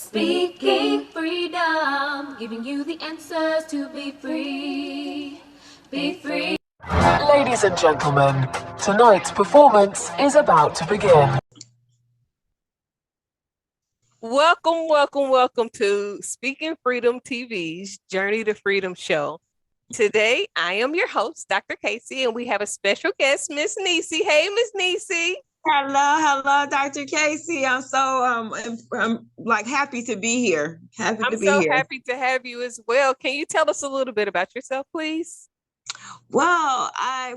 Speaking freedom, giving you the answers to be free. Be free. Ladies and gentlemen, tonight's performance is about to begin. Welcome to Speaking Freedom TV's Journey to Freedom show. Today, I am your host, Dr. Kaci, and we have a special guest, Miss Niecy. Hey, Miss Niecy. Hello, Dr. Kaci. I'm so I'm like happy to be here. Happy to have you as well. Can you tell us a little bit about yourself, please? Well,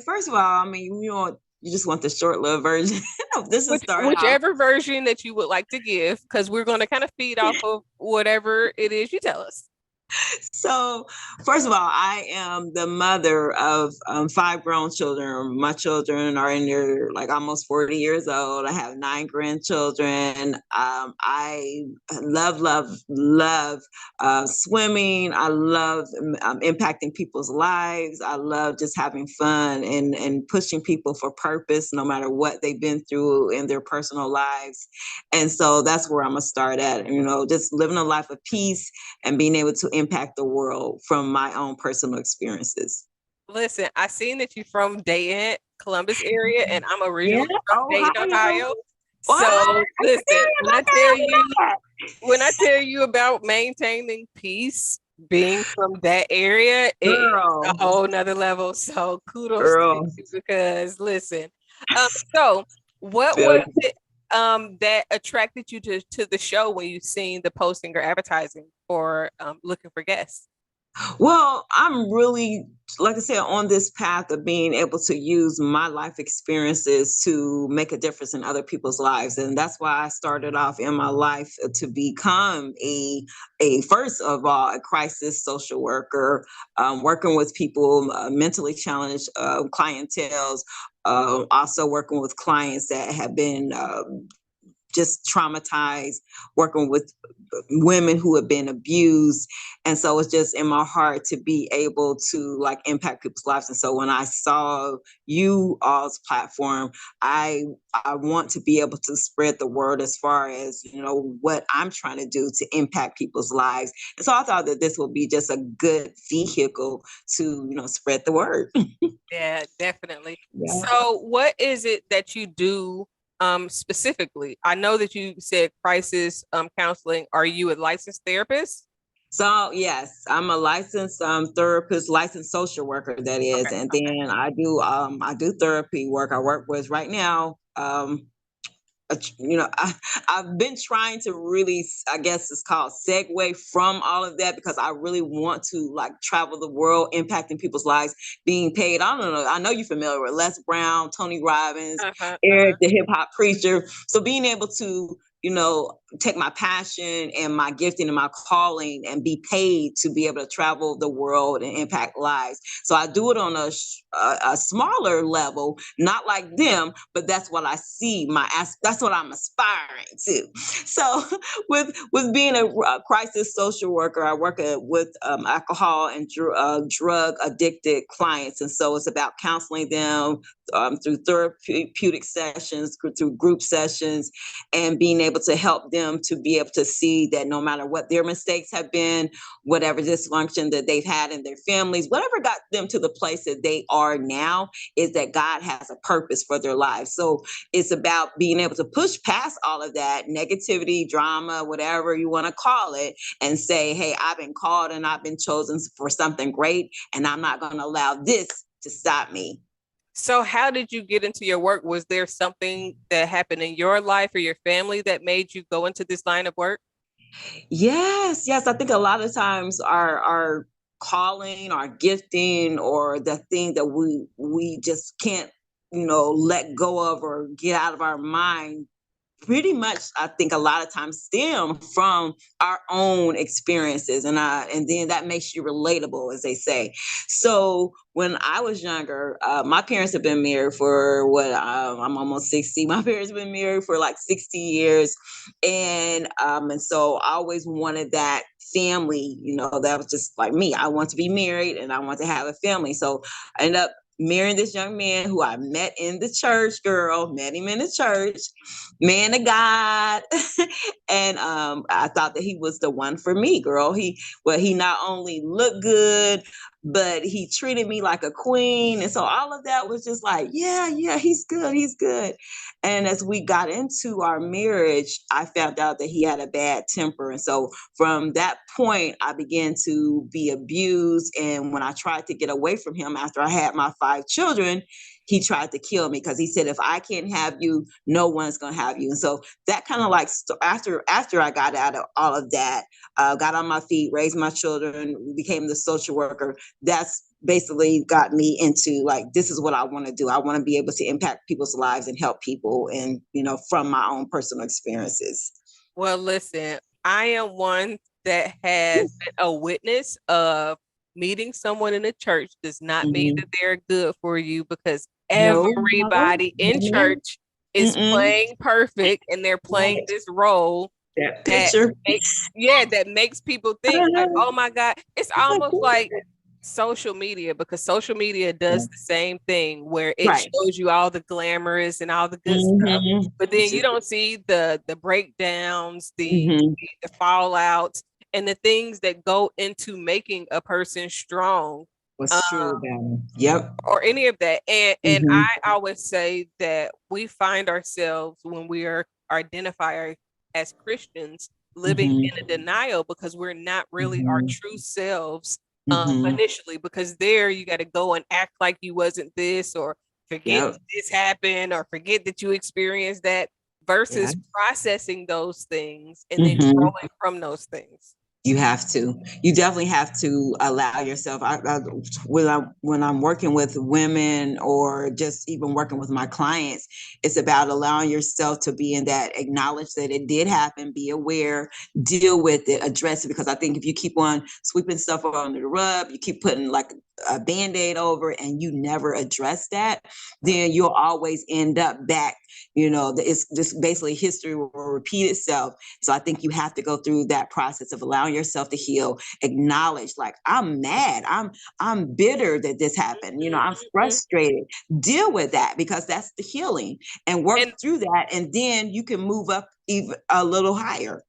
first of all, you just want the short little version of this. Whichever version that you would like to give, because we're going to kind of feed off of whatever it is you tell us. So, first of all, I am the mother of 5 grown children. My children are in their almost 40 years old. I have 9 grandchildren. I love swimming. I love impacting people's lives. I love just having fun and pushing people for purpose, no matter what they've been through in their personal lives. And so that's where I'm gonna start at. Just living a life of peace and being able to impact the world from my own personal experiences. Listen, I seen that you're from Dayton, Columbus area, and I'm originally from Dayton, Ohio. So listen, when I tell you about maintaining peace, being from that area, it's a whole nother level. So kudos to you, because listen. So what was it that attracted you to the show when you seen the posting or advertising for looking for guests? Well, I'm really, like I said, on this path of being able to use my life experiences to make a difference in other people's lives. And that's why I started off in my life to become a first of all, a crisis social worker, working with people, mentally challenged clientels, also working with clients that have been just traumatized, working with women who have been abused. And so it's just in my heart to be able to impact people's lives. And so when I saw you all's platform, I want to be able to spread the word as far as, what I'm trying to do to impact people's lives. And so I thought that this would be just a good vehicle to, spread the word. Yeah, definitely. Yeah. So what is it that you do specifically? I know that you said crisis counseling. Are you a licensed therapist? So yes, I'm a licensed therapist, licensed social worker, that is. Okay, and then I do therapy work. I work with right now. I've been trying to really, I guess it's called segue from all of that, because I really want to travel the world, impacting people's lives, being paid. I don't know. I know you're familiar with Les Brown, Tony Robbins, Eric, the hip hop preacher. So being able to, take my passion and my gifting and my calling and be paid to be able to travel the world and impact lives. So I do it on a smaller level, not like them, but that's what I see. That's what I'm aspiring to. So with being a crisis social worker, I work with alcohol and drug addicted clients. And so it's about counseling them through therapeutic sessions, through group sessions, and being able to help them to be able to see that no matter what their mistakes have been, whatever dysfunction that they've had in their families, whatever got them to the place that they are now, is that God has a purpose for their lives. So it's about being able to push past all of that negativity, drama, whatever you want to call it, and say, hey, I've been called and I've been chosen for something great, and I'm not going to allow this to stop me. So how did you get into your work? Was there something that happened in your life or your family that made you go into this line of work? Yes. I think a lot of times our calling, our gifting, or the thing that we just can't, let go of or get out of our mind, pretty much, I think a lot of times stem from our own experiences, and then that makes you relatable, as they say. So when I was younger, my parents have been married for I'm almost 60. My parents have been married for 60 years, and so I always wanted that family. That was just like me. I want to be married and I want to have a family. So I ended up marrying this young man who I met in the church, girl, met him in the church, man of God. And I thought that he was the one for me, girl. He not only looked good, but he treated me like a queen. And so all of that was just like, yeah, he's good. He's good. And as we got into our marriage, I found out that he had a bad temper. And so from that point, I began to be abused. And when I tried to get away from him after I had my 5 children, he tried to kill me because he said, if I can't have you, no one's going to have you. And so that kind of like after I got out of all of that, got on my feet, raised my children, became the social worker. That's basically got me into like, this is what I want to do. I want to be able to impact people's lives and help people, and, you know, from my own personal experiences. Well, listen, I am one that has been a witness of meeting someone in a church does not mean that they're good for you, because everybody in church is playing perfect, and they're playing this role that picture that makes people think like, oh my God. It's almost like social media, because social media does the same thing where it shows you all the glamorous and all the good stuff, but then you don't see the breakdowns, the fallouts, and the things that go into making a person strong. What's true about him. Yep. Or any of that. And I always say that we find ourselves, when we are identify as Christians, living in a denial because we're not really our true selves initially, because there you got to go and act like you wasn't this, or forget this happened, or forget that you experienced that, versus processing those things and then growing from those things. You definitely have to allow yourself. When I'm working with women, or just even working with my clients, it's about allowing yourself to be in that, acknowledge that it did happen, be aware, deal with it, address it. Because I think if you keep on sweeping stuff under the rug, you keep putting like a Band-Aid over, and you never address that, then you'll always end up back. You know, it's just basically history will repeat itself. So I think you have to go through that process of allowing yourself to heal, acknowledge, like, I'm mad, I'm bitter that this happened. You know, I'm frustrated. Deal with that, because that's the healing, and work through that. And then you can move up even a little higher.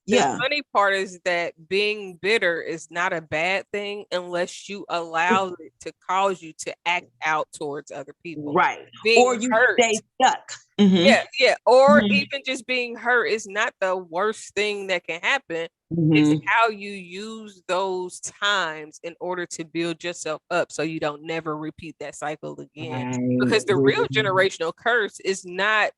The funny part is that being bitter is not a bad thing unless you allow it to cause you to act out towards other people. Right. Being or you hurt. Stay stuck. Yeah. Or even just being hurt is not the worst thing that can happen. It's how you use those times in order to build yourself up so you don't never repeat that cycle again. Right. Because the real generational curse is not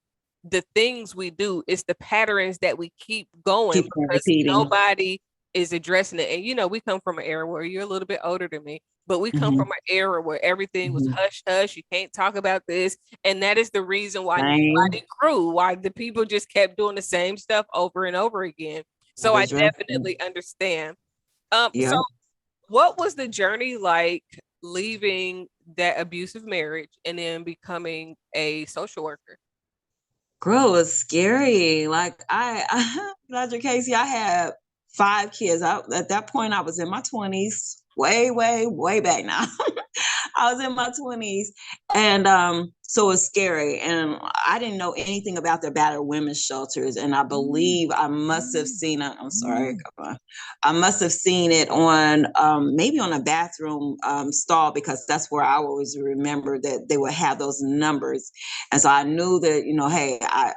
the things we do, it's the patterns that we keep going, because nobody is addressing it. And, you know, we come from an era where you're a little bit older than me, but we come from an era where everything was hush hush. You can't talk about this. And that is the reason why nobody grew, why the people just kept doing the same stuff over and over again. So I definitely understand. So what was the journey like leaving that abusive marriage and then becoming a social worker? Girl, it was scary. Like Dr. Kaci, I had 5 kids. At that point, I was in my 20s, way back now. I was in my 20s. And so it was scary. And I didn't know anything about the battered women's shelters. And I believe I must have seen it. I'm sorry. I must have seen it on maybe on a bathroom stall, because that's where I always remember that they would have those numbers. And so I knew that, you know, hey, I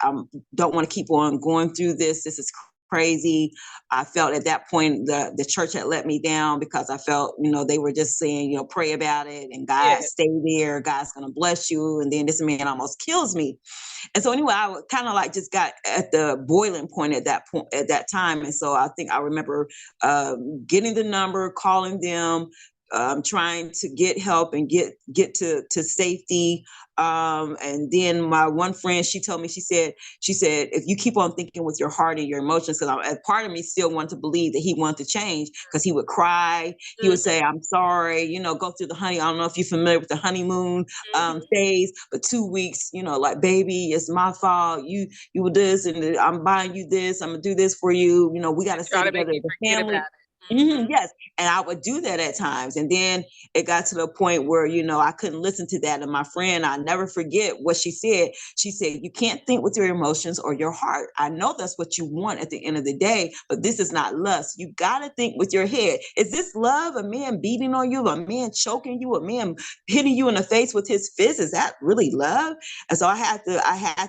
don't want to keep on going through this. This is crazy. I felt at that point the church had let me down, because I felt, you know, they were just saying, you know, pray about it, and God, stay there. God's going to bless you. And then this man almost kills me. And so anyway, I kind of like just got at the boiling point at that time. And so I think I remember getting the number, calling them, trying to get help and get to safety. And then my one friend, she told me, she said, if you keep on thinking with your heart and your emotions, because part of me still wanted to believe that he wanted to change, because he would cry. He would say, I'm sorry, you know, go through the I don't know if you're familiar with the honeymoon phase, but 2 weeks, you know, like, baby, it's my fault. You were this, and I'm buying you this. I'm gonna do this for you. You know, we got to stay together as a family. Yes. And I would do that at times. And then it got to the point where, I couldn't listen to that. And my friend, I never forget what she said. She said, you can't think with your emotions or your heart. I know that's what you want at the end of the day, but this is not lust. You got to think with your head. Is this love? A man beating on you, a man choking you, a man hitting you in the face with his fist? Is that really love? And so I had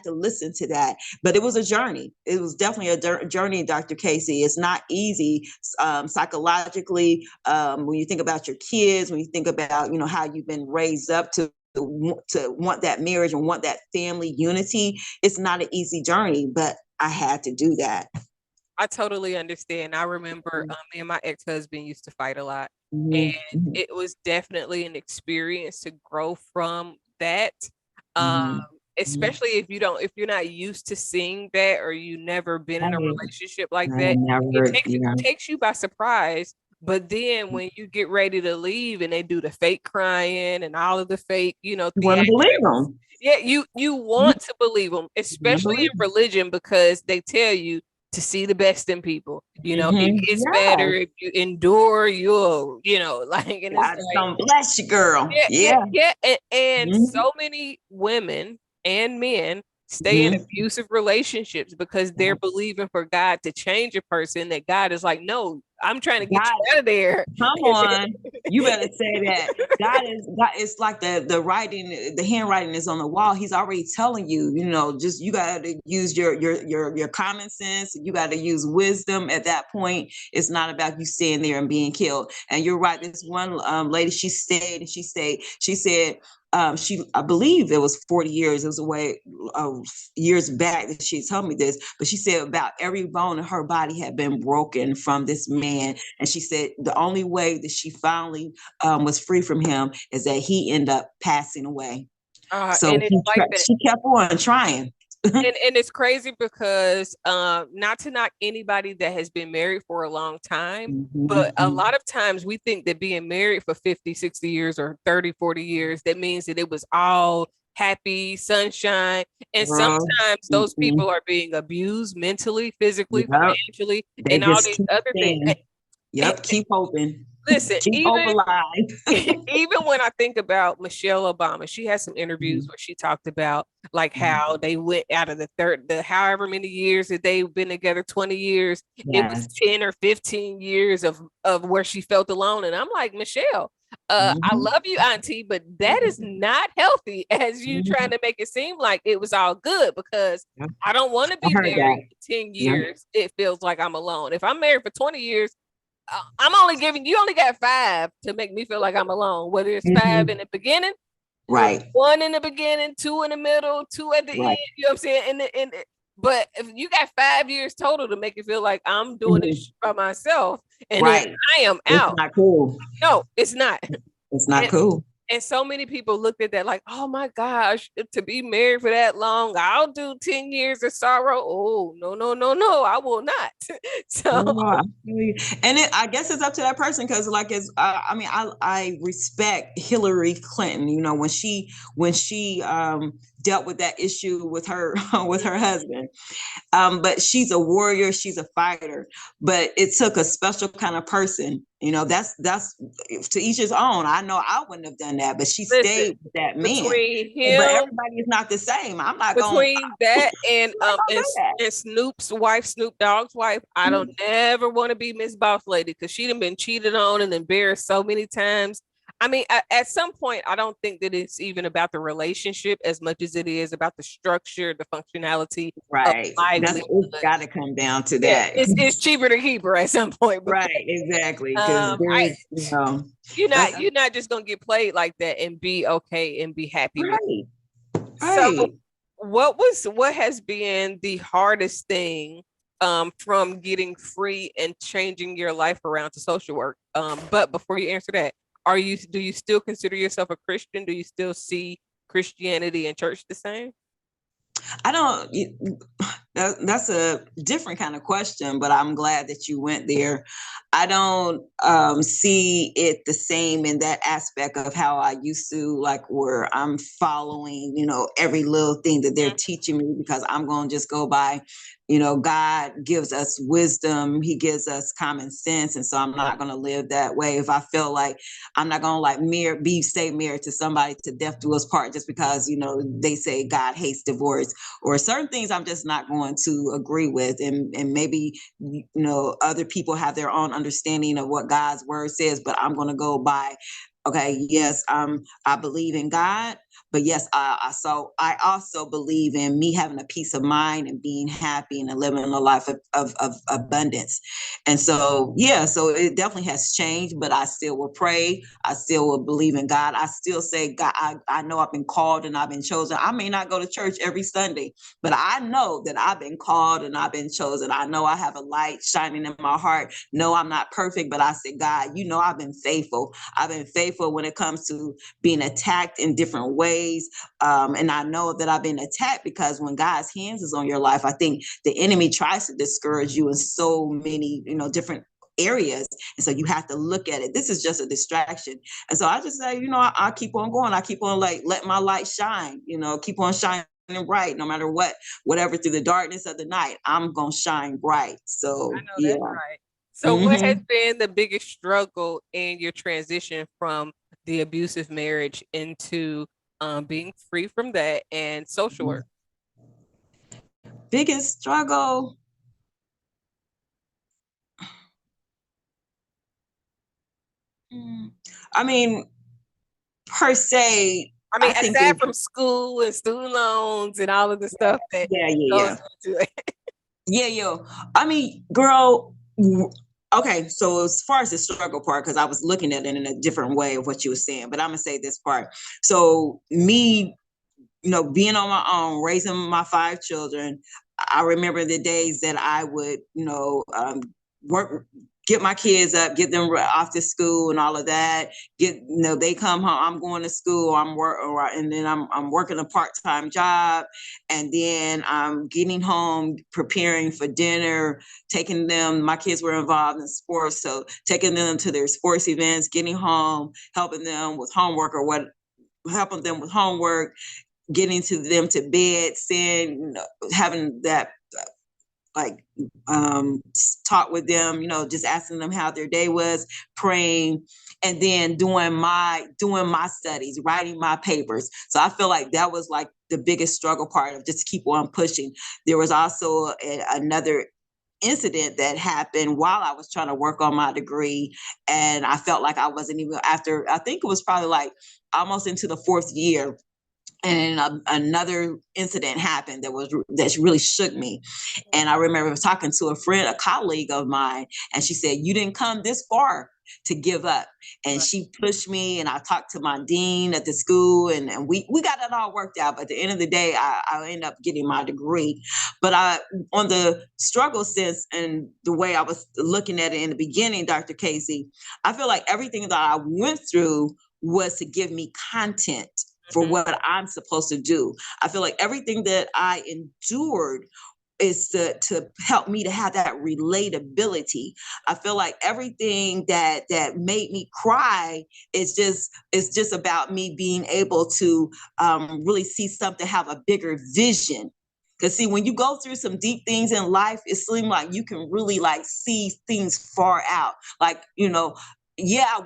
to listen to that. But it was a journey. It was definitely a journey, Dr. Kaci. It's not easy psychologically, when you think about your kids, when you think about, how you've been raised up to want that marriage and want that family unity. It's not an easy journey, but I had to do that. I totally understand. I remember me and my ex-husband used to fight a lot, Mhm. and it was definitely an experience to grow from that. Mhm. Especially if you're not used to seeing that, or you never been in a Right. relationship like I that, never, it takes you by surprise. But then when you get ready to leave and they do the fake crying and all of the fake, you want to believe theatrics, them. yeah, you want to believe them, You wanna especially believe in religion, because they tell you to see the best in people. It gets better Yes. if you endure. Like, and it's God is like, gonna bless you, girl. yeah, Yeah. yeah. And Mhm. so many women and men stay in Mhm. abusive relationships because they're believing for God to change a person, that God is like, no, I'm trying to get God, you out of there. come on. You better say that. God, it's like the writing, the handwriting is on the wall. He's already telling you, just you gotta use your common sense. You gotta use wisdom at that point. It's not about you staying there and being killed. And you're right. This one lady, she stayed and she said, I believe it was 40 years. It was years back that she told me this, but she said about every bone in her body had been broken from this man. And she said the only way that she finally was free from him is that he ended up passing away. So And it's like that. she kept on trying. And it's crazy because not to knock anybody that has been married for a long time, but a lot of times we think that being married for 50, 60 years or 30, 40 years, that means that it was all happy, sunshine. And sometimes those people are being abused mentally, physically, Yep. financially, They and all just these keep other things. saying, yep, keep hoping. Listen, Keep hope alive. even when I think about Michelle Obama, she had some interviews where she talked about like how they went out of the however many years that they've been together, 20 years, it was Yes. 10 or 15 years of where she felt alone. And I'm like, Michelle, I love you, Auntie, but that is not healthy as you trying to make it seem like it was all good, because I don't want to I be heard that. married for 10 years. It feels like I'm alone. If I'm married for 20 years, I'm only giving you only got 5 to make me feel like I'm alone. Whether it's 5 in the beginning, Right. 1 in the beginning, 2 in the middle, 2 at the Right. end. You know what I'm saying? But if you got 5 years total to make it feel like I'm doing this by myself, and then Right. I am It's out. not cool. No, it's not. It's not And, cool. and so many people looked at that like, oh my gosh, to be married for that long, I'll do 10 years of sorrow. Oh, no, no, no, no, I will not. So And I guess it's up to that person, because like I respect Hillary Clinton, when she dealt with that issue with her with her husband. But she's a warrior, she's a fighter, but it took a special kind of person. That's to each his own. I know I wouldn't have done that, but she stayed with that man. between But him, everybody is not the same. I'm not going between that and to do that. Snoop's wife, Snoop Dogg's wife, I don't never want to be Miss Boss Lady, because she done been cheated on and embarrassed so many times. I mean, at some point, I don't think that it's even about the relationship as much as it is about the structure, the functionality of Right. That's livelihood. it's got to come down to Yeah, that. it's cheaper to keep her at some point. Right. Exactly. Because You're not just gonna get played like that and be okay and be happy with it. right. So Right. what has been the hardest thing from getting free and changing your life around to social work? But before you answer that, do you still consider yourself a Christian? Do you still see Christianity and church the same? I don't. That's a different kind of question, but I'm glad that you went there. I don't see it the same in that aspect of how I used to, like where I'm following, every little thing that they're teaching me, because I'm going to just go by God gives us wisdom. He gives us common sense. And so I'm not going to live that way. If I feel like I'm not going to stay married to somebody to death do us part just because, they say God hates divorce, or certain things I'm just not going to agree with. And maybe, other people have their own understanding of what God's word says, but I'm going to go by, okay, yes, I believe in God, but yes, I also believe in me having a peace of mind and being happy and living a life of abundance. And so, so it definitely has changed, but I still will pray. I still will believe in God. I still say, God, I know I've been called and I've been chosen. I may not go to church every Sunday, but I know that I've been called and I've been chosen. I know I have a light shining in my heart. No, I'm not perfect, but I say, God, I've been faithful. I've been faithful when it comes to being attacked in different ways. And I know that I've been attacked because when God's hands is on your life, I think the enemy tries to discourage you in so many, different areas. And so you have to look at it. This is just a distraction. And so I just say, I keep on going. I keep on let my light shine, keep on shining bright, no matter whatever through the darkness of the night, I'm going to shine bright. So, I know that's right. So what has been the biggest struggle in your transition from the abusive marriage into being free from that and social work? Biggest struggle. I mean, per se. I think aside from school and student loans and all of the stuff that goes into it. Yeah. I mean, girl. Okay, so as far as the struggle part, because I was looking at it in a different way of what you were saying, but I'm gonna say this part. So me, being on my own, raising my 5 children, I remember the days that I would, get my kids up, get them off to school and all of that. They come home, I'm going to school, and then I'm working a part-time job, and then I'm getting home, preparing for dinner, taking them. My kids were involved in sports, so taking them to their sports events, getting home, helping them with homework helping them with homework, getting to them to bed, having that talk with them, just asking them how their day was, praying, and then doing my studies, writing my papers. So I feel like that was like the biggest struggle part of just keep on pushing. There was also another incident that happened while I was trying to work on my degree, and I felt like I wasn't even after. I think it was probably like almost into the 4th year. And another incident happened that really shook me. And I remember talking to a colleague of mine, and she said, "You didn't come this far to give up." And she pushed me, and I talked to my dean at the school, and we got it all worked out. But at the end of the day, I ended up getting my degree. But on the struggle sense and the way I was looking at it in the beginning, Dr. Kaci, I feel like everything that I went through was to give me content for what I'm supposed to do. I feel like everything that I endured is to help me to have that relatability. I feel like everything that made me cry is just about me being able to really see something, have a bigger vision. Because see, when you go through some deep things in life, it seems like you can really see things far out. I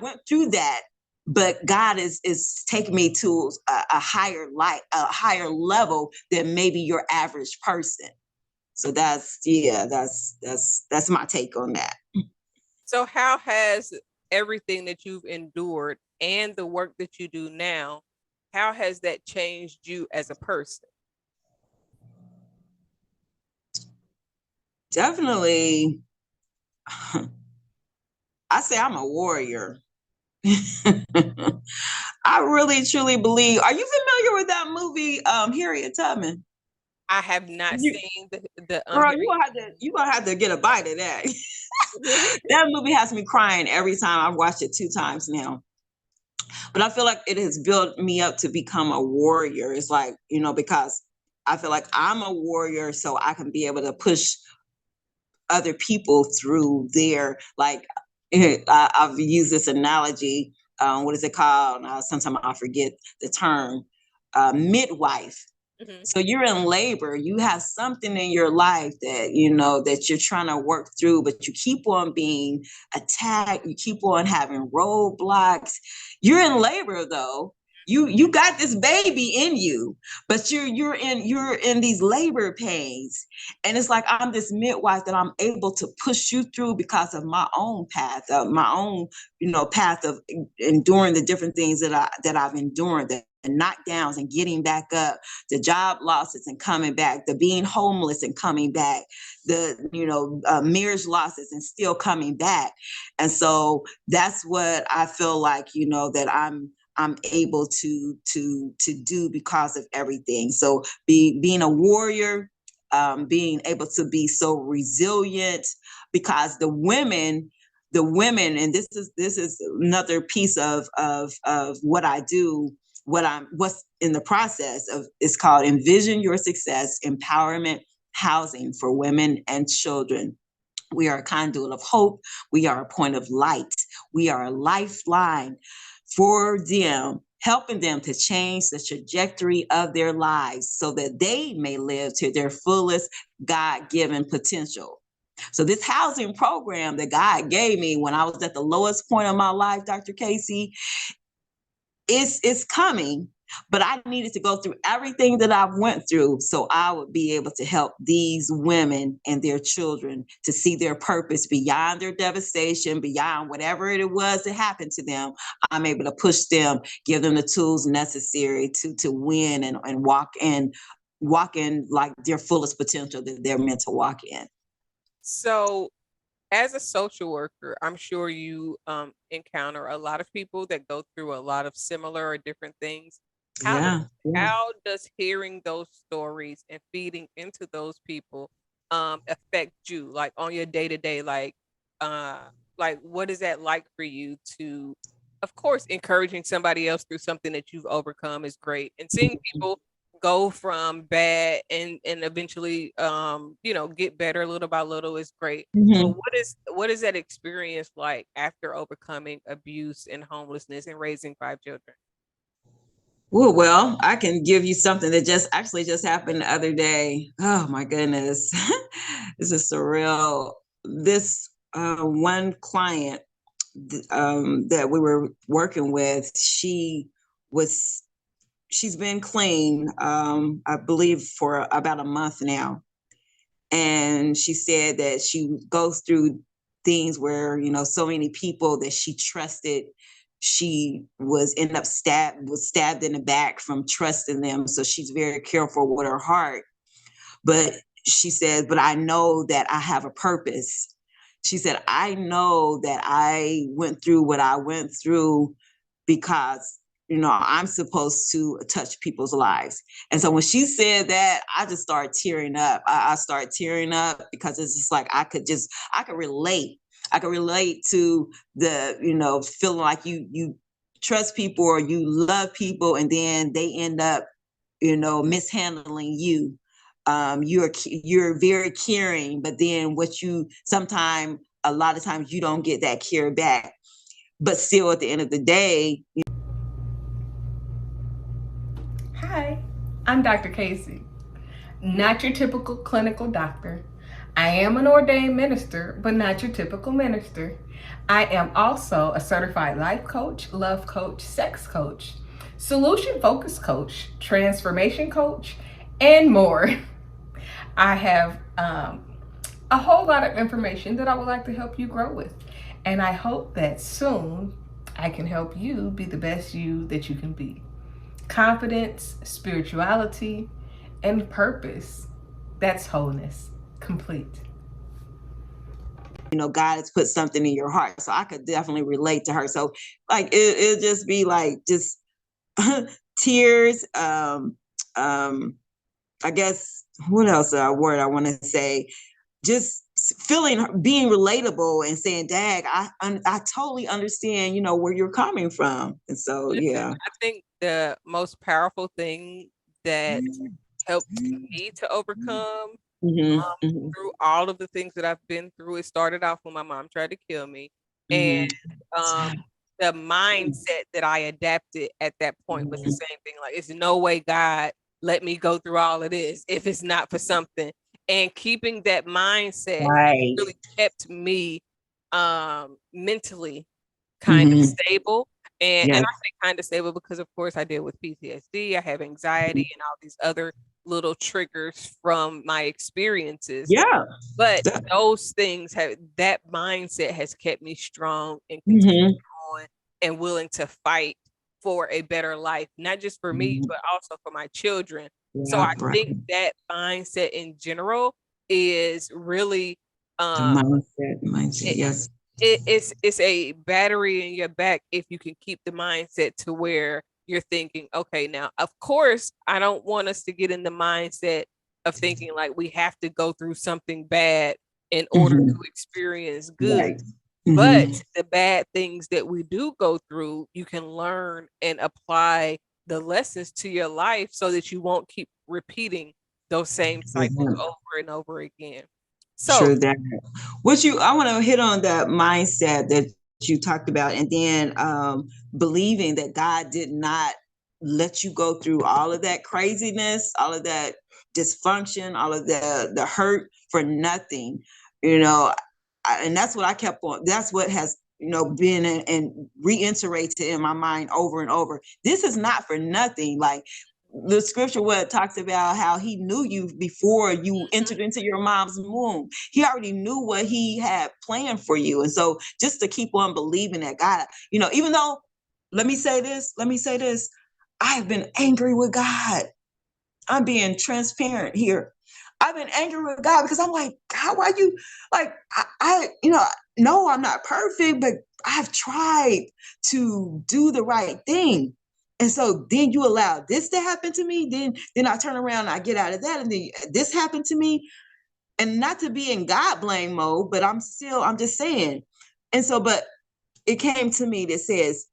went through that, but God is taking me to a higher level than maybe your average person. So that's my take on that. So how has everything that you've endured and the work that you do now, how has that changed you as a person? Definitely. I say I'm a warrior. I really truly believe. Are you familiar with that movie, Harriet Tubman? I have not seen the girl. You gonna have to get a bite of that. That movie has me crying every time. I've watched it 2 times now. But I feel like it has built me up to become a warrior. It's like, because I feel like I'm a warrior, so I can be able to push other people through their, I've used this analogy. What is it called? Sometimes I forget the term, midwife. Mhm. So you're in labor. You have something in your life that, you know, that you're trying to work through, but you keep on being attacked. You keep on having roadblocks. You're in labor though. You got this baby in you, but you're in these labor pains. And it's like I'm this midwife that I'm able to push you through because of my own path, my own, you know, path of enduring the different things that I've endured, the knockdowns and getting back up, the job losses and coming back, the being homeless and coming back, the, you know, marriage losses and still coming back. And so that's what I feel like, you know, that I'm able to do because of everything. So being a warrior, being able to be so resilient, because the women, and this is another piece of what I do, what's in the process of, is called Envision Your Success Empowerment Housing for Women and Children. We are a conduit of hope. We are a point of light. We are a lifeline for them, helping them to change the trajectory of their lives so that they may live to their fullest God-given potential. So this housing program that God gave me when I was at the lowest point of my life, Dr. Kaci, is coming, but I needed to go through everything that I've went through so I would be able to help these women and their children to see their purpose beyond their devastation, beyond whatever it was that happened to them. I'm able to push them, give them the tools necessary to win and walk in like their fullest potential that they're meant to walk in. So as a social worker, I'm sure you encounter a lot of people that go through a lot of similar or different things. How does Yeah. how does hearing those stories and feeding into those people affect you, like on your day to day? Like what is that like for you to, of course, encouraging somebody else through something that you've overcome is great, and seeing people go from bad and eventually get better little by little is great. But Mhm. what is that experience like after overcoming abuse and homelessness and raising 5 children? Oh, well, I can give you something that just happened the other day. Oh my goodness. This is surreal. This one client that we were working with, was she's been clean, I believe, for about a month now. And she said that she goes through things where, you know, so many people that she trusted, she was stabbed in the back from trusting them. So she's very careful with her heart. But she said, but I know that I have a purpose. She said, I know that I went through what I went through because, you know, I'm supposed to touch people's lives. And so when she said that, I just started tearing up. I started tearing up because it's just like I could relate. I could relate to the, you know, feeling like you trust people or you love people and then they end up, you know, mishandling you. You're very caring, but then a lot of times you don't get that care back. But still, at the end of the day. Hi, I'm Dr. Kaci, not your typical clinical doctor. I am an ordained minister, but not your typical minister. I am also a certified life coach, love coach, sex coach, solution focused coach, transformation coach, and more. I have a whole lot of information that I would like to help you grow with. And I hope that soon I can help you be the best you that you can be. Confidence, spirituality, and purpose. That's wholeness, complete. You know, God has put something in your heart. So I could definitely relate to her. So like it'll just be like just tears. I guess what else word I want to say? Just being relatable and saying, "Dag, I totally understand, you know, where you're coming from." And so, Listen, yeah. I think the most powerful thing that helped me to overcome Hmm. Hmm. through all of the things that I've been through, it started off when my mom tried to kill me. And Hmm. um, the mindset that I adapted at that point was the same thing. Like, it's no way God let me go through all of this if it's not for something. And keeping that mindset Right. really kept me mentally kind of stable. And I say kind of stable because, of course, I deal with PTSD. I have anxiety and all these other little triggers from my experiences. Yeah. But those things that mindset has kept me strong and continuing on and willing to fight for a better life, not just for me, but also for my children. So I think that mindset in general is really mindset. Yes. It's a battery in your back if you can keep the mindset to where you're thinking, okay, now, of course, I don't want us to get in the mindset of thinking like we have to go through something bad in order to experience good. But the bad things that we do go through, you can learn and apply the lessons to your life so that you won't keep repeating those same cycles over and over again. So true that. I want to hit on that mindset that you talked about, and then believing that God did not let you go through all of that craziness, all of that dysfunction, all of the hurt for nothing, and that's what I kept on. That's what has been and reiterated in my mind over and over. This is not for nothing. Like the scripture where it talks about how he knew you before you entered into your mom's womb. He already knew what he had planned for you. And so just to keep on believing that God, even though, let me say this, I have been angry with God. I'm being transparent here. I've been angry with God because I'm like, God, why you like, no, I'm not perfect, but I've tried to do the right thing. And so then you allow this to happen to me. Then I turn around and I get out of that. And then this happened to me. And not to be in God blame mode, but I'm just saying. And so, but it came to me that says,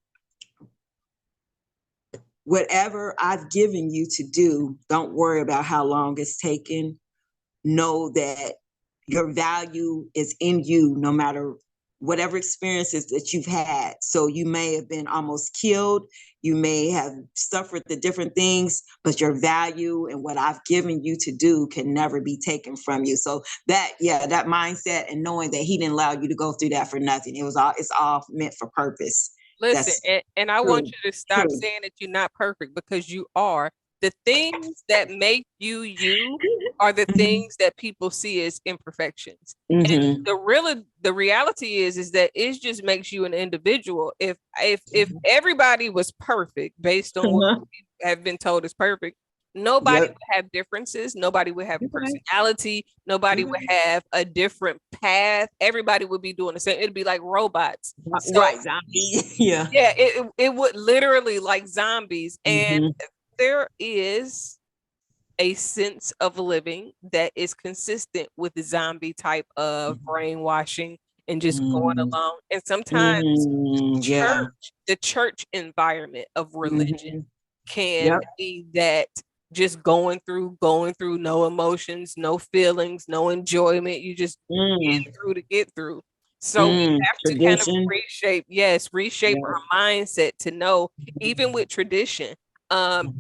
whatever I've given you to do, don't worry about how long it's taken. Know that your value is in you, no matter whatever experiences that you've had. So you may have been almost killed. You may have suffered the different things, but your value and what I've given you to do can never be taken from you. So that mindset and knowing that he didn't allow you to go through that for nothing. It's all meant for purpose. Listen, and I want you to stop saying that you're not perfect, because you are. The things that make you you are the things that people see as imperfections. And the reality is that it just makes you an individual. If everybody was perfect based on what we have been told is perfect, nobody would have differences. Nobody would have personality. Nobody would have a different path. Everybody would be doing the same. It'd be like robots. Zombies. Yeah, it would literally like zombies. And there is a sense of living that is consistent with the zombie type of brainwashing and just going along. And sometimes the church environment of religion can be that just going through, no emotions, no feelings, no enjoyment. You just get through. So we have to kind of reshape our mindset to know, even with tradition,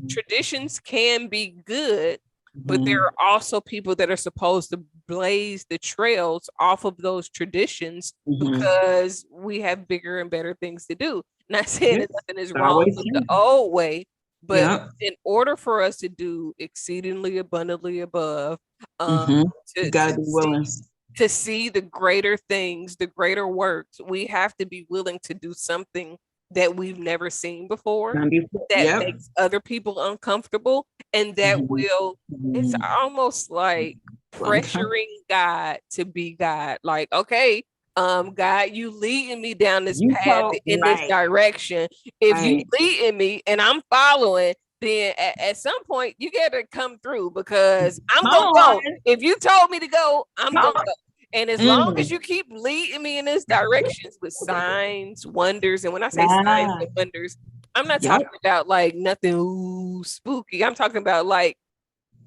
traditions can be good, but there are also people that are supposed to blaze the trails off of those traditions because we have bigger and better things to do. Not saying that nothing is wrong with the old way, but in order for us to do exceedingly abundantly above, you gotta be willing to see the greater things, the greater works, we have to be willing to do something that we've never seen before, that makes other people uncomfortable, and that will, it's almost like pressuring God to be God. Like, okay, God, you leading me down this path in this direction. If you leading me and I'm following, then at some point you gotta come through, because I'm gonna go. If you told me to go, I'm gonna go. And as long as you keep leading me in this direction with signs, wonders, and when I say signs and wonders, I'm not talking about like nothing spooky. I'm talking about like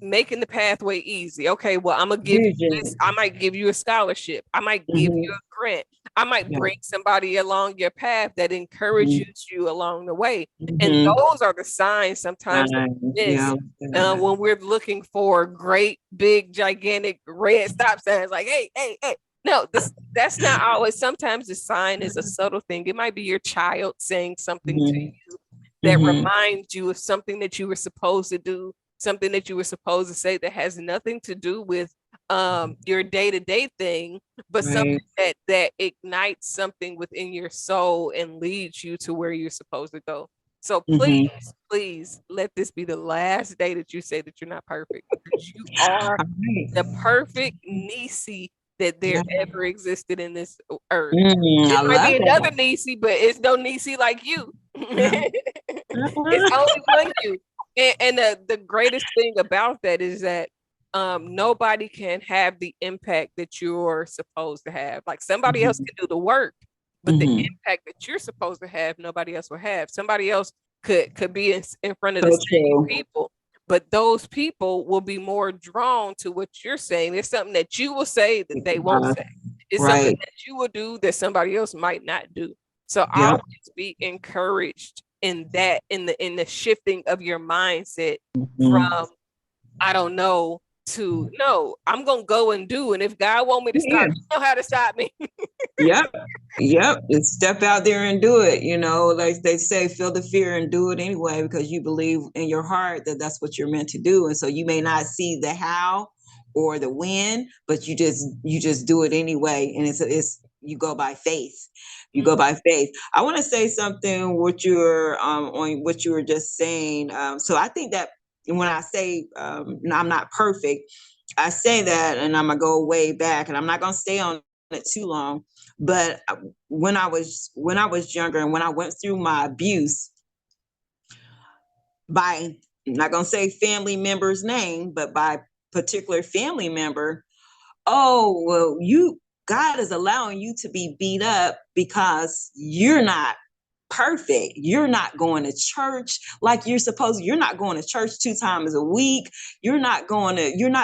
making the pathway easy. Okay, well, I'm gonna give you this. I might give you a scholarship. I might give you a grant. I might bring somebody along your path that encourages you along the way. And those are the signs sometimes that we miss when we're looking for great, big, gigantic red stop signs. Like, hey, hey, hey. No, that's not always. Sometimes the sign is a subtle thing. It might be your child saying something to you that reminds you of something that you were supposed to do, something that you were supposed to say that has nothing to do with your day-to-day thing, but something that ignites something within your soul and leads you to where you're supposed to go. So please let this be the last day that you say that you're not perfect, because you are the perfect Niecy that there ever existed in this earth. It might be another Niecy, but it's no Niecy like you. It's only one you. And the greatest thing about that is that nobody can have the impact that you're supposed to have. Like, somebody else can do the work, but the impact that you're supposed to have, nobody else will have. Somebody else could be in front of the same people, but those people will be more drawn to what you're saying. There's something that you will say that they won't say. It's something that you will do that somebody else might not do. So always be encouraged in that, in the shifting of your mindset from I don't know to no, I'm gonna go and do. And if God want me to stop, you know how to stop me. Yep. And step out there and do it. You know, like they say, feel the fear and do it anyway, because you believe in your heart that that's what you're meant to do. And so you may not see the how or the when, but you just do it anyway. And it's you go by faith. You go by faith. I want to say something what you're on what you were just saying. So I think that when I say I'm not perfect, I say that, and I'm gonna go way back, and I'm not gonna stay on it too long. But when I was younger, and when I went through my abuse by, I'm not gonna say family member's name, but by particular family member, oh, well, God is allowing you to be beat up because you're not perfect. You're not going to church like you're supposed to. You're not going to church 2 times a week. You're not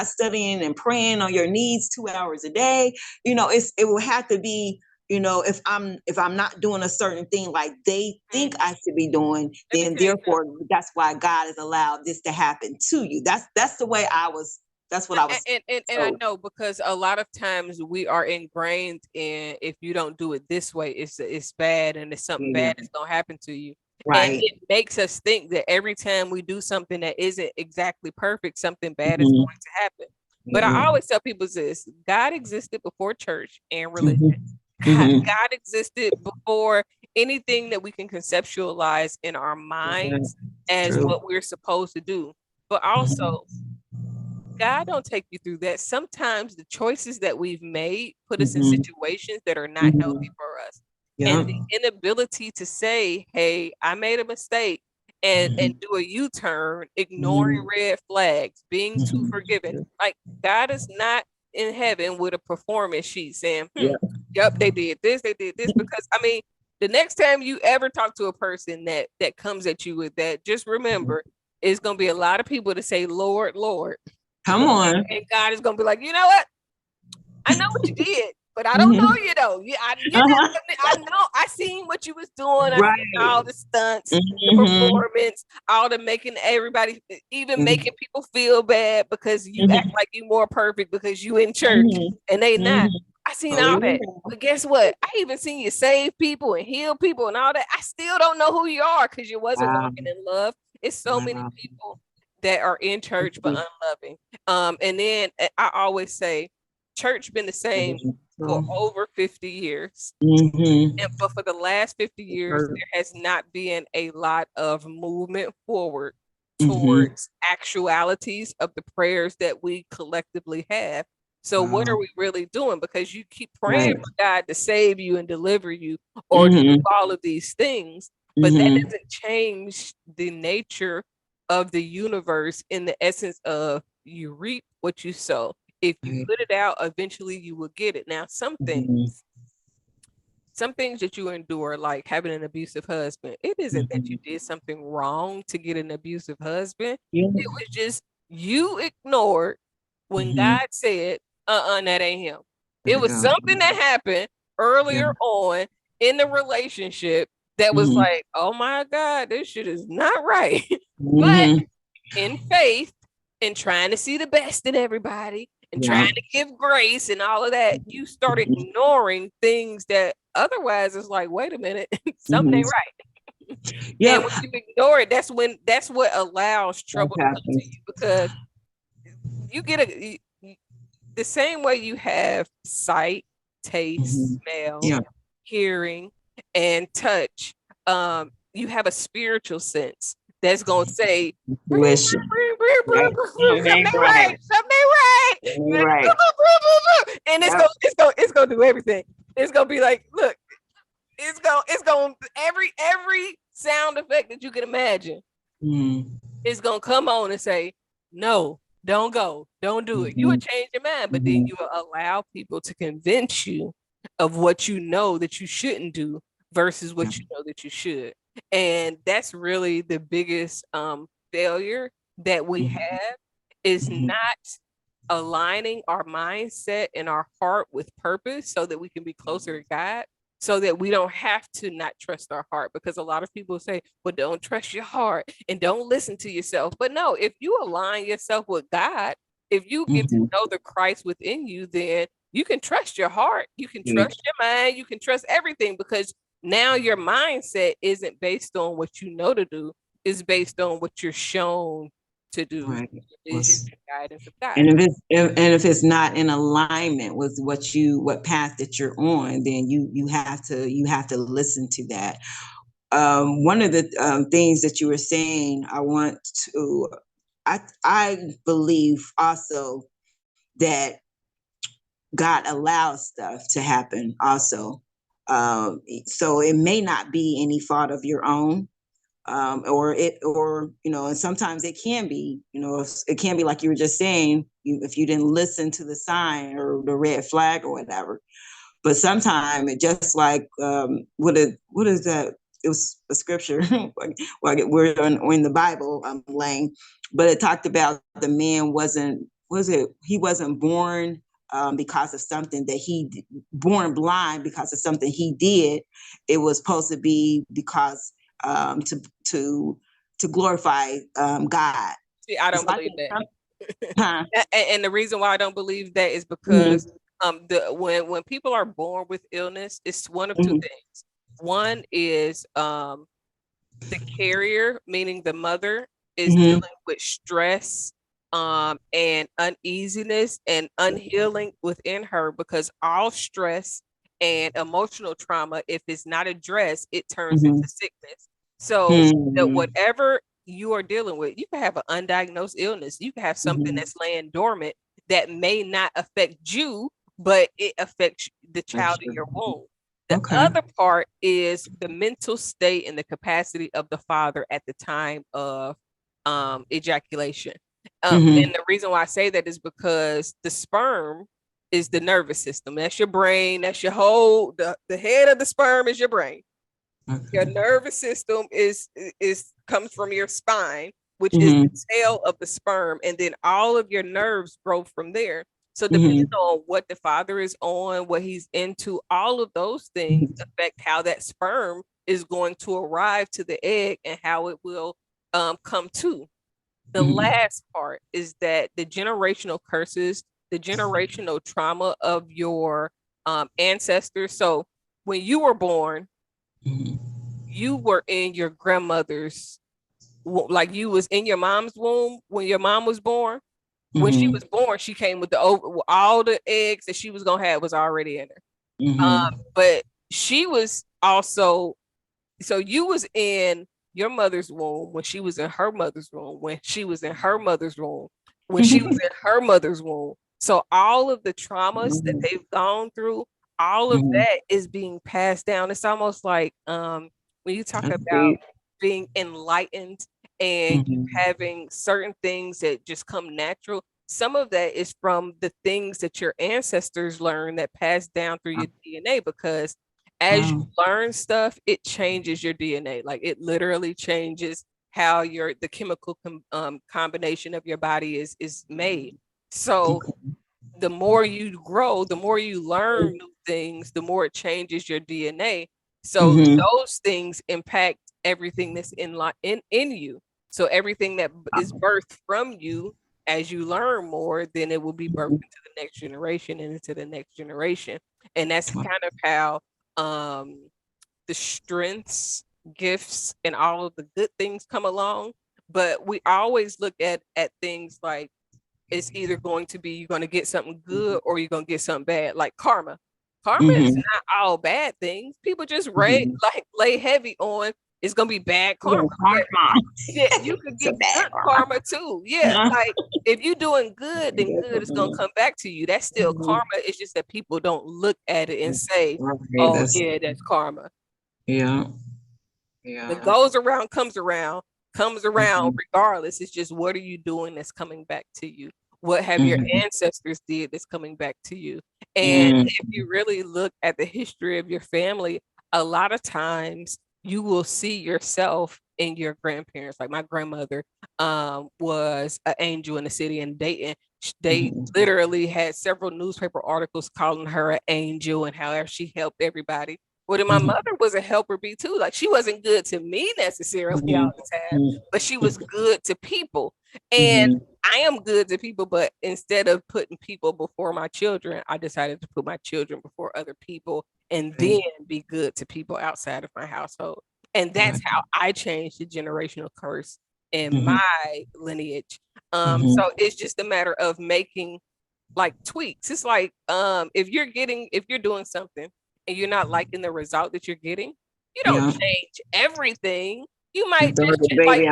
studying and praying on your knees 2 hours a day. You know, it will have to be, you know, if I'm not doing a certain thing like they think I should be doing, then therefore that's why God has allowed this to happen to you. That's the way I was. That's what I was. And I know, because a lot of times we are ingrained in, if you don't do it this way, it's bad, and it's something bad is gonna happen to you. Right. And it makes us think that every time we do something that isn't exactly perfect, something bad is going to happen. But I always tell people this: God existed before church and religion. God existed before anything that we can conceptualize in our minds as what we're supposed to do. But also, God don't take you through that. Sometimes the choices that we've made put us in situations that are not healthy for us. And the inability to say, hey, I made a mistake, and do a U-turn, ignoring red flags, being too forgiving. Like, God is not in heaven with a performance sheet saying, yep, they did this, because I mean, the next time you ever talk to a person that comes at you with that, just remember, it's gonna be a lot of people to say, Lord, Lord. Come on. And God is gonna be like, you know what? I know what you did, but I don't know you though. I know. I seen what you was doing. I seen all the stunts, the performance, all the making everybody, even making people feel bad because you act like you more perfect because you in church and they not. I seen all that. But guess what? I even seen you save people and heal people and all that. I still don't know who you are because you wasn't walking in love. It's so many people that are in church but unloving. And then I always say, church been the same for over 50 years. But for the last 50 years, there has not been a lot of movement forward towards actualities of the prayers that we collectively have. So what are we really doing? Because you keep praying for God to save you and deliver you or do all of these things, but that doesn't change the nature of the universe in the essence of you reap what you sow. If you put it out, eventually you will get it. Now, some things that you endure, like having an abusive husband, it isn't that you did something wrong to get an abusive husband. It was just you ignored when God said, that ain't him. It was something that happened earlier on in the relationship that was like, oh my God, this shit is not right. But in faith and trying to see the best in everybody and trying to give grace and all of that, you start ignoring things that otherwise it's like, wait a minute, something ain't right. And when you ignore it, that's what allows trouble to come to you, because you get the same way you have sight, taste, smell, hearing, and touch. You have a spiritual sense that's gonna say, Wish. something right, and it's gonna do everything. It's gonna be like, look, it's gonna every sound effect that you can imagine is gonna come on and say, no, don't go, don't do it. You would change your mind, but then you will allow people to convince you of what you know that you shouldn't do versus what you know that you should. And that's really the biggest failure that we have, is not aligning our mindset and our heart with purpose so that we can be closer to God, so that we don't have to not trust our heart. Because a lot of people say, well, don't trust your heart and don't listen to yourself. But no, if you align yourself with God, if you get to know the Christ within you, then you can trust your heart, you can trust your mind, you can trust everything, because now your mindset isn't based on what you know to do, it's based on what you're shown to do. Right. Guidance of God. And if it's not in alignment with what path that you're on, then you have to listen to that. One of the things that you were saying, I believe also that God allows stuff to happen also. So it may not be any fault of your own. And sometimes it can be, it can be like you were just saying, if you didn't listen to the sign or the red flag or whatever. But sometimes it just like, what is that? It was a scripture, we're in the Bible, Lane, but it talked about the man he wasn't born because of something that born blind because of something he did. It was supposed to be because to glorify God. See, I don't believe that. And the reason why I don't believe that is because when people are born with illness, it's one of two things. One is the carrier, meaning the mother, is dealing with stress and uneasiness and unhealing within her, because all stress and emotional trauma, if it's not addressed, it turns into sickness. So that whatever you are dealing with, you can have an undiagnosed illness, you can have something that's laying dormant that may not affect you, but it affects the child in your womb. The other part is the mental state and the capacity of the father at the time of ejaculation. And the reason why I say that is because the sperm is the nervous system. That's your brain. That's your whole, the head of the sperm is your brain. Your nervous system comes from your spine, which is the tail of the sperm. And then all of your nerves grow from there. So depending on what the father is on, what he's into, all of those things affect how that sperm is going to arrive to the egg and how it will come to. The last part is that the generational curses, the generational trauma of your ancestors. So when you were born, you were in your grandmother's, like you was in your mom's womb when your mom was born. When she was born, she came with all the eggs that she was gonna have was already in her. But she was also, so you was in your mother's womb when she was in her mother's womb, when she was in her mother's womb, when she was in her mother's womb. So all of the traumas that they've gone through, all of that is being passed down. It's almost like when you talk about being enlightened and you having certain things that just come natural, some of that is from the things that your ancestors learned that passed down through your DNA, because as you learn stuff, it changes your DNA. Like it literally changes how the chemical combination of your body is made. So the more you grow, the more you learn new things, the more it changes your DNA. So those things impact everything that's in you. So everything that is birthed from you, as you learn more, then it will be birthed into the next generation and into the next generation. And that's kind of how the strengths, gifts, and all of the good things come along. But we always look at things like, it's either going to be you're going to get something good or you're going to get something bad, like karma. Karma is not all bad things. People just lay heavy on it's going to be bad karma. Yeah, you could get good karma too. Yeah, like if you're doing good, then good is going to come back to you. That's still karma. It's just that people don't look at it and say, "Oh, that's karma." Yeah. What goes around comes around regardless. It's just, what are you doing that's coming back to you? What have your ancestors did that's coming back to you? And if you really look at the history of your family, a lot of times you will see yourself in your grandparents. Like my grandmother was an angel in the city in Dayton. They literally had several newspaper articles calling her an angel and how she helped everybody. Well, then my mother was a helper bee too. Like she wasn't good to me necessarily all the time, but she was good to people. And I am good to people, but instead of putting people before my children, I decided to put my children before other people and then be good to people outside of my household. And that's how I changed the generational curse in my lineage. So it's just a matter of making like tweaks. It's like if you're doing something and you're not liking the result that you're getting, you don't change everything. You might just like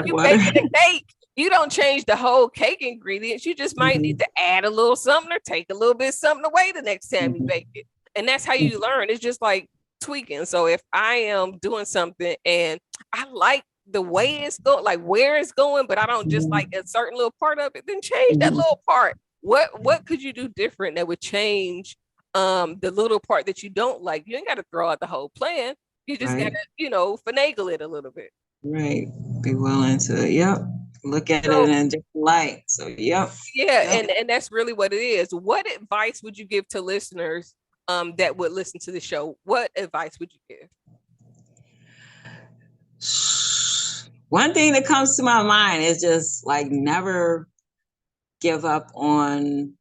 you baking a cake. You don't change the whole cake ingredients. You just might need to add a little something or take a little bit something away the next time you bake it. And that's how you learn. It's just like tweaking. So if I am doing something and I like the way it's going, like where it's going, but I don't just like a certain little part of it, then change that little part. What could you do different that would change the little part that you don't like? You ain't got to throw out the whole plan. You just gotta, finagle it a little bit. Right. Be willing to, look at it in a different light. So, Yeah. And that's really what it is. What advice would you give to listeners that would listen to the show? What advice would you give? One thing that comes to my mind is just like never give up on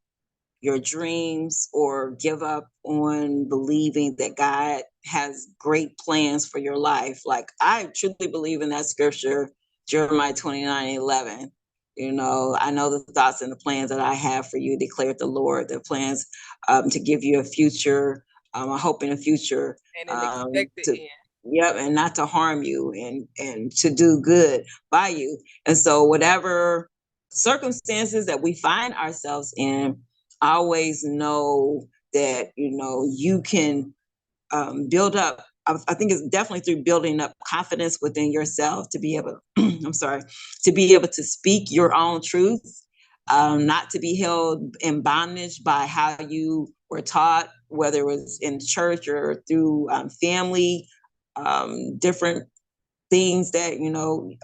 your dreams or give up on believing that God has great plans for your life. Like I truly believe in that scripture, Jeremiah 29:11. I know the thoughts and the plans that I have for you, declared the Lord, the plans to give you a future, a hope in a future. And an expected end. Yep, and not to harm you and to do good by you. And so whatever circumstances that we find ourselves in, always know that, you can build up. I think it's definitely through building up confidence within yourself to be able, to be able to speak your own truth, not to be held in bondage by how you were taught, whether it was in church or through family, different things that,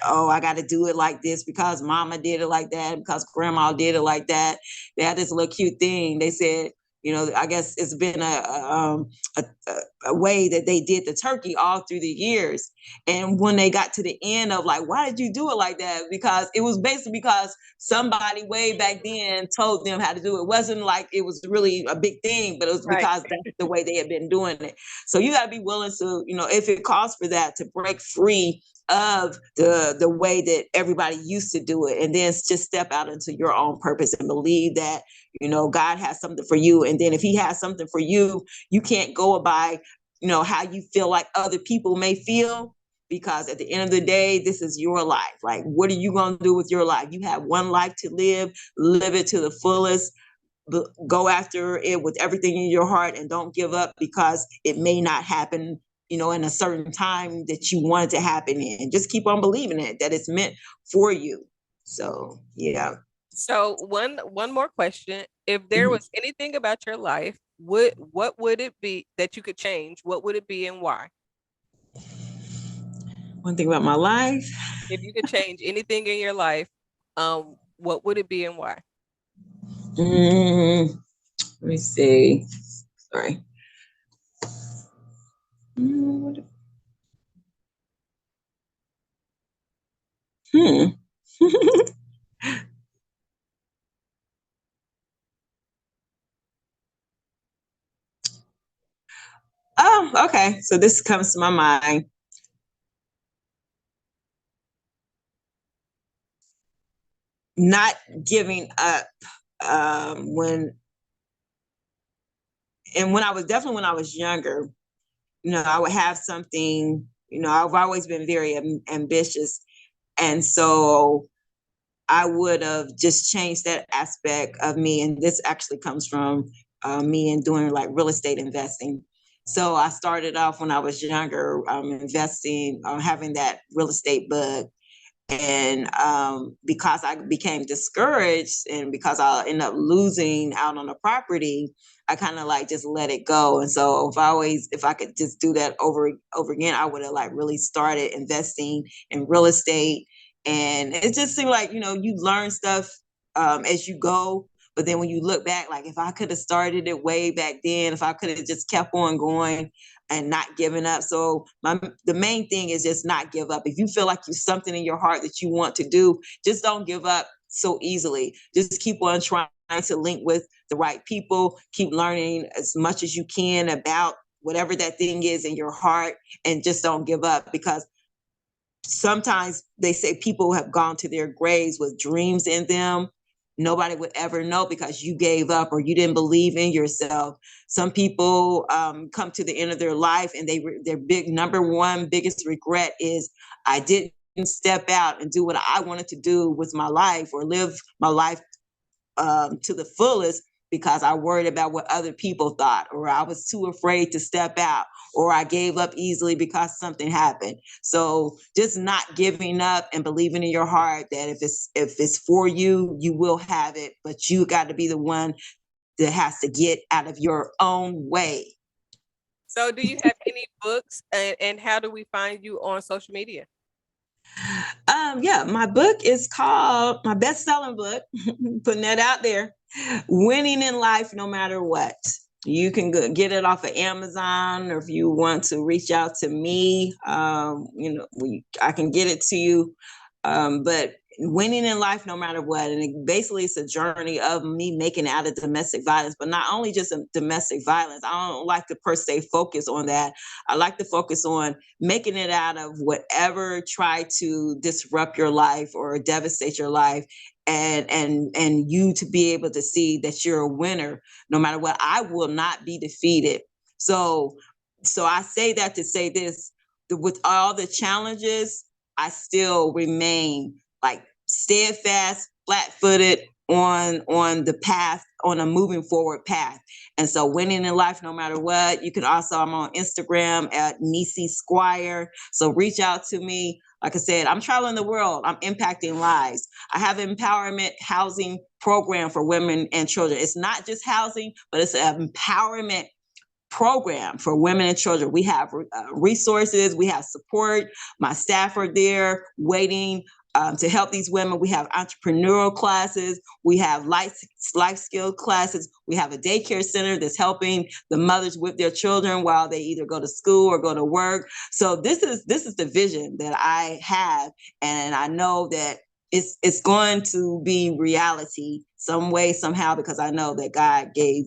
I got to do it like this because mama did it like that, because grandma did it like that. They had this little cute thing. They said, I guess it's been a way that they did the turkey all through the years. And when they got to the end of like, why did you do it like that? Because it was basically because somebody way back then told them how to do it. It wasn't like it was really a big thing, but it was because that's the way they had been doing it. So you got to be willing to, if it calls for that, to break free of the way that everybody used to do it, and then just step out into your own purpose and believe that, God has something for you. And then if he has something for you, you can't go by, how you feel like other people may feel, because at the end of the day, this is your life. Like, what are you going to do with your life? You have one life to live it to the fullest. Go after it with everything in your heart and don't give up because it may not happen, in a certain time that you want it to happen in. Just keep on believing it, that it's meant for you. So, yeah. So one more question. If there was anything about your life, what would it be that you could change? What would it be and why? One thing about my life. If you could change anything in your life, what would it be and why? Let me see. Sorry. Oh, okay. So this comes to my mind. Not giving up when I was younger, I would have something, I've always been very ambitious. And so I would have just changed that aspect of me. And this actually comes from me and doing like real estate investing. So I started off when I was younger, investing, having that real estate bug. And because I became discouraged and because I ended up losing out on the property, I kind of like just let it go. And so if I could just do that over again, I would have like really started investing in real estate. And it just seemed like, you learn stuff as you go. But then when you look back, like if I could have started it way back then, if I could have just kept on going and not giving up. So the main thing is just not give up. If you feel like there's something in your heart that you want to do, just don't give up so easily. Just keep on trying to link with the right people, keep learning as much as you can about whatever that thing is in your heart, and just don't give up, because sometimes they say people have gone to their graves with dreams in them. Nobody would ever know because you gave up or you didn't believe in yourself. Some people come to the end of their life and their biggest regret is, I didn't step out and do what I wanted to do with my life, or live my life to the fullest, because I worried about what other people thought, or I was too afraid to step out, or I gave up easily because something happened. So just not giving up and believing in your heart that if it's for you, you will have it, but you got to be the one that has to get out of your own way. So do you have any books, and how do we find you on social media? Yeah, my book is called, my best-selling book, putting that out there, Winning in Life No Matter What. You can get it off of Amazon, or if you want to reach out to me, I can get it to you. But winning in life no matter what. And basically it's a journey of me making it out of domestic violence, but not only just domestic violence. I don't like to per se focus on that. I like to focus on making it out of whatever tried to disrupt your life or devastate your life. And you to be able to see that you're a winner no matter what. I will not be defeated. So I say that to say this: with all the challenges, I still remain like steadfast, flat-footed on the path, on a moving forward path. And so winning in life no matter what. You can also, I'm on Instagram at Niecy Squire. So reach out to me. Like I said, I'm traveling the world. I'm impacting lives. I have an empowerment housing program for women and children. It's not just housing, but it's an empowerment program for women and children. We have resources, we have support. My staff are there waiting to help these women. We have entrepreneurial classes. We have life skill classes. We have a daycare center that's helping the mothers with their children while they either go to school or go to work. So this is the vision that I have, and I know that it's going to be reality some way, somehow, because I know that God gave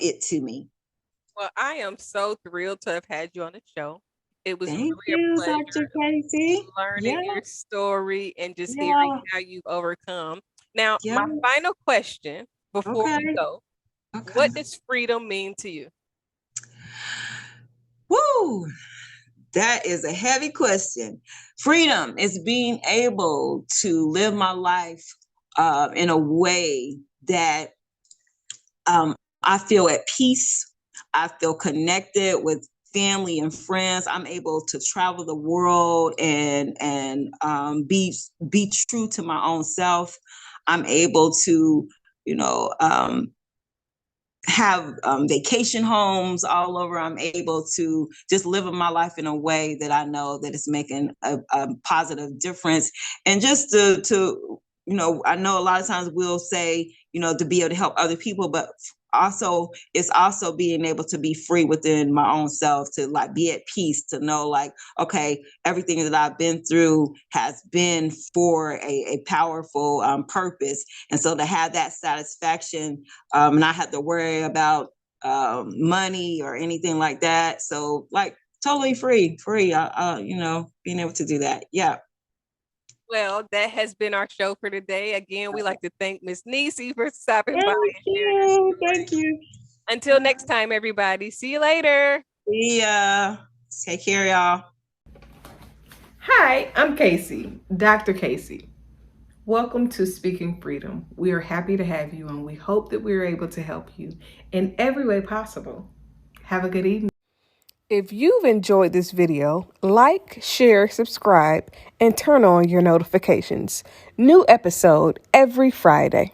it to me. Well, I am so thrilled to have had you on the show. It was Thank really a you, pleasure Dr. Kaci. learning Yeah, your story and just hearing yeah, how you've overcome. Now, yeah. my final question before Okay, we go, okay. what does freedom mean to you? Woo, that is a heavy question. Freedom is being able to live my life in a way that I feel at peace. I feel connected with family and friends. I'm able to travel the world and be true to my own self. I'm able to, you know, have vacation homes all over. I'm able to just live my life in a way that I know that it's making a positive difference. And just to I know a lot of times we'll say, to be able to help other people, but also it's also being able to be free within my own self, to like be at peace, to know like, okay, everything that I've been through has been for a powerful purpose. And so to have that satisfaction, not have to worry about money or anything like that. So like totally free, being able to do that. Yeah. Well, that has been our show for today. Again, we like to thank Miss Niecy for stopping by. Thank you. Until next time, everybody. See you later. See ya. Take care, y'all. Hi, I'm Kaci, Dr. Kaci. Welcome to Speaking Freedom. We are happy to have you, and we hope that we're able to help you in every way possible. Have a good evening. If you've enjoyed this video, like, share, subscribe, and turn on your notifications. New episode every Friday.